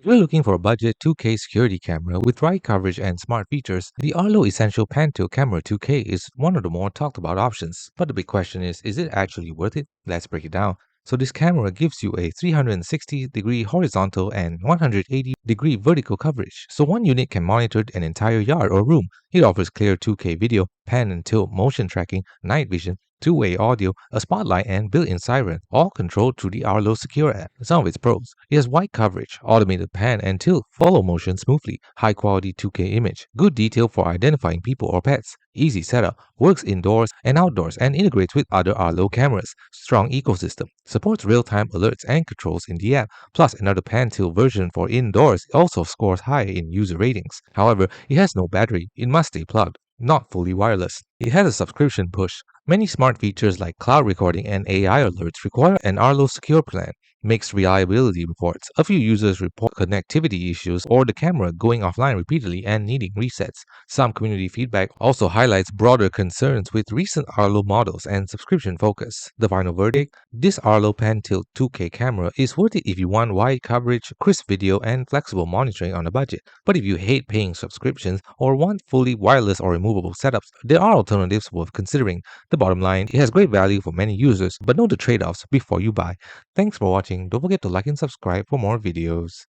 If you're looking for a budget 2K security camera with wide coverage and smart features, the Arlo Essential Pan-Tilt Camera 2K is one of the more talked about options. But the big question is it actually worth it? Let's break it down. So this camera gives you a 360-degree horizontal and 180-degree vertical coverage. So one unit can monitor an entire yard or room. It offers clear 2K video, pan and tilt motion tracking, night vision, two-way audio, a spotlight, and built-in siren, all controlled through the Arlo Secure app. Some of its pros: it has wide coverage, automated pan and tilt, follow motion smoothly, high-quality 2K image, good detail for identifying people or pets, easy setup, works indoors and outdoors, and integrates with other Arlo cameras. Strong ecosystem, supports real-time alerts and controls in the app, plus another pan tilt version for indoors also scores high in user ratings. However, it has no battery, it must stay plugged, not fully wireless. It has a subscription push. Many smart features like cloud recording and AI alerts require an Arlo secure plan. Mixed reliability reports. A few users report connectivity issues or the camera going offline repeatedly and needing resets. Some community feedback also highlights broader concerns with recent Arlo models and subscription focus. The final verdict: this Arlo Pan Tilt 2K camera is worth it if you want wide coverage, crisp video, and flexible monitoring on a budget. But if you hate paying subscriptions or want fully wireless or removable setups, there are alternatives worth considering. The bottom line: it has great value for many users, but know the trade-offs before you buy. Thanks for watching. Don't forget to like and subscribe for more videos.